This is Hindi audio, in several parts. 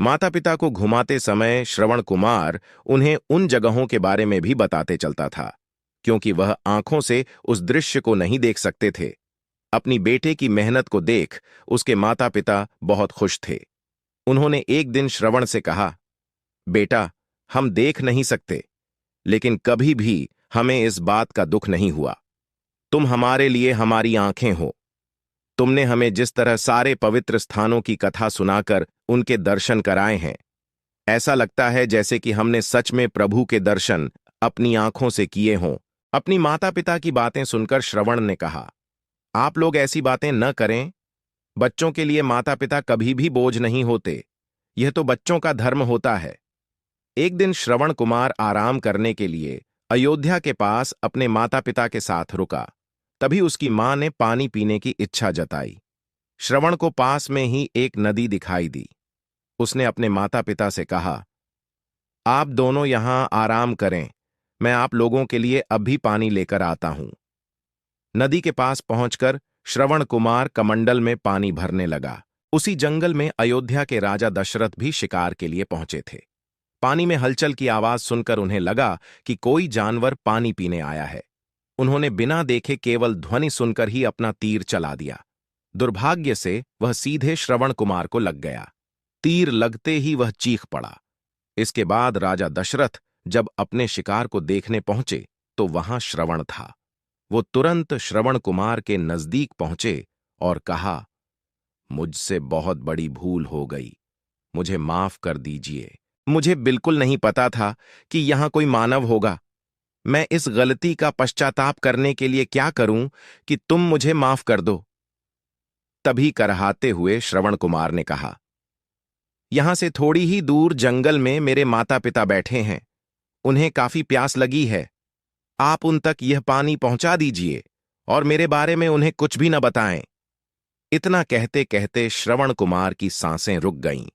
माता पिता को घुमाते समय श्रवण कुमार उन्हें उन जगहों के बारे में भी बताते चलता था, क्योंकि वह आंखों से उस दृश्य को नहीं देख सकते थे। अपनी बेटे की मेहनत को देख उसके माता पिता बहुत खुश थे। उन्होंने एक दिन श्रवण से कहा, बेटा, हम देख नहीं सकते, लेकिन कभी भी हमें इस बात का दुख नहीं हुआ। तुम हमारे लिए हमारी आंखें हो। तुमने हमें जिस तरह सारे पवित्र स्थानों की कथा सुनाकर उनके दर्शन कराए हैं, ऐसा लगता है जैसे कि हमने सच में प्रभु के दर्शन अपनी आंखों से किए हों। अपनी माता पिता की बातें सुनकर श्रवण ने कहा, आप लोग ऐसी बातें न करें। बच्चों के लिए माता पिता कभी भी बोझ नहीं होते। यह तो बच्चों का धर्म होता है। एक दिन श्रवण कुमार आराम करने के लिए अयोध्या के पास अपने माता पिता के साथ रुका। तभी उसकी मां ने पानी पीने की इच्छा जताई। श्रवण को पास में ही एक नदी दिखाई दी। उसने अपने माता पिता से कहा, आप दोनों यहां आराम करें, मैं आप लोगों के लिए अभी पानी लेकर आता हूं। नदी के पास पहुंचकर श्रवण कुमार कमंडल में पानी भरने लगा। उसी जंगल में अयोध्या के राजा दशरथ भी शिकार के लिए पहुंचे थे। पानी में हलचल की आवाज सुनकर उन्हें लगा कि कोई जानवर पानी पीने आया है। उन्होंने बिना देखे केवल ध्वनि सुनकर ही अपना तीर चला दिया। दुर्भाग्य से वह सीधे श्रवण कुमार को लग गया। तीर लगते ही वह चीख पड़ा। इसके बाद राजा दशरथ जब अपने शिकार को देखने पहुंचे तो वहां श्रवण था। वो तुरंत श्रवण कुमार के नजदीक पहुंचे और कहा, मुझसे बहुत बड़ी भूल हो गई, मुझे माफ कर दीजिए। मुझे बिल्कुल नहीं पता था कि यहां कोई मानव होगा। मैं इस गलती का पश्चाताप करने के लिए क्या करूं कि तुम मुझे माफ कर दो। तभी करहाते हुए श्रवण कुमार ने कहा, यहां से थोड़ी ही दूर जंगल में मेरे माता पिता बैठे हैं। उन्हें काफी प्यास लगी है। आप उन तक यह पानी पहुंचा दीजिए और मेरे बारे में उन्हें कुछ भी न बताएं। इतना कहते कहते श्रवण कुमार की सांसें रुक गईं।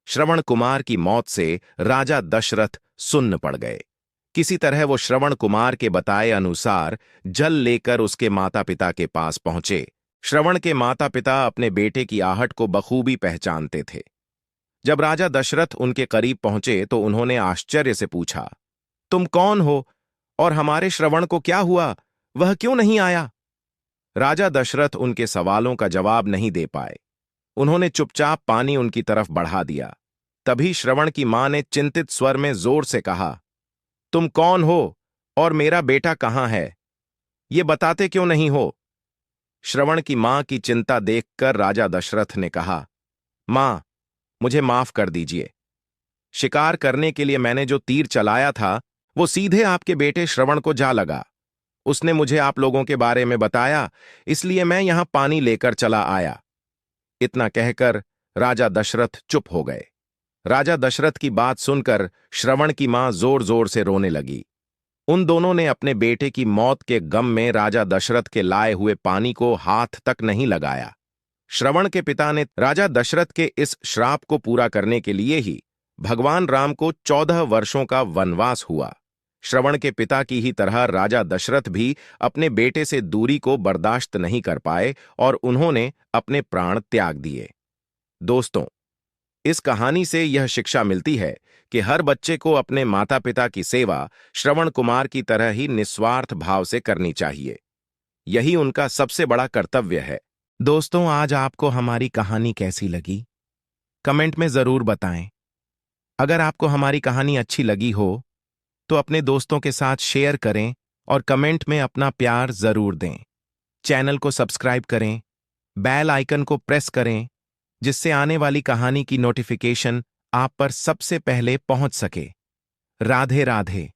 श्रवण कुमार की मौत से राजा दशरथ सुन्न पड़ गए। किसी तरह वो श्रवण कुमार के बताए अनुसार जल लेकर उसके माता पिता के पास पहुंचे। श्रवण के माता पिता अपने बेटे की आहट को बखूबी पहचानते थे। जब राजा दशरथ उनके करीब पहुंचे तो उन्होंने आश्चर्य से पूछा, तुम कौन हो और हमारे श्रवण को क्या हुआ? वह क्यों नहीं आया? राजा दशरथ उनके सवालों का जवाब नहीं दे पाए। उन्होंने चुपचाप पानी उनकी तरफ बढ़ा दिया। तभी श्रवण की मां ने चिंतित स्वर में जोर से कहा, तुम कौन हो और मेरा बेटा कहां है? ये बताते क्यों नहीं हो? श्रवण की मां की चिंता देखकर राजा दशरथ ने कहा, मां, मुझे माफ कर दीजिए। शिकार करने के लिए मैंने जो तीर चलाया था वो सीधे आपके बेटे श्रवण को जा लगा। उसने मुझे आप लोगों के बारे में बताया, इसलिए मैं यहां पानी लेकर चला आया। इतना कहकर राजा दशरथ चुप हो गए। राजा दशरथ की बात सुनकर श्रवण की मां जोर जोर से रोने लगी। उन दोनों ने अपने बेटे की मौत के गम में राजा दशरथ के लाए हुए पानी को हाथ तक नहीं लगाया। श्रवण के पिता ने राजा दशरथ के इस श्राप को पूरा करने के लिए ही भगवान राम को 14 वर्षों का वनवास हुआ। श्रवण के पिता की ही तरह राजा दशरथ भी अपने बेटे से दूरी को बर्दाश्त नहीं कर पाए और उन्होंने अपने प्राण त्याग दिए। दोस्तों, इस कहानी से यह शिक्षा मिलती है कि हर बच्चे को अपने माता पिता की सेवा श्रवण कुमार की तरह ही निस्वार्थ भाव से करनी चाहिए। यही उनका सबसे बड़ा कर्तव्य है। दोस्तों, आज आपको हमारी कहानी कैसी लगी? कमेंट में जरूर बताएं। अगर आपको हमारी कहानी अच्छी लगी हो तो अपने दोस्तों के साथ शेयर करें और कमेंट में अपना प्यार जरूर दें। चैनल को सब्सक्राइब करें, बेल आइकन को प्रेस करें, जिससे आने वाली कहानी की नोटिफिकेशन आप पर सबसे पहले पहुंच सके। राधे राधे।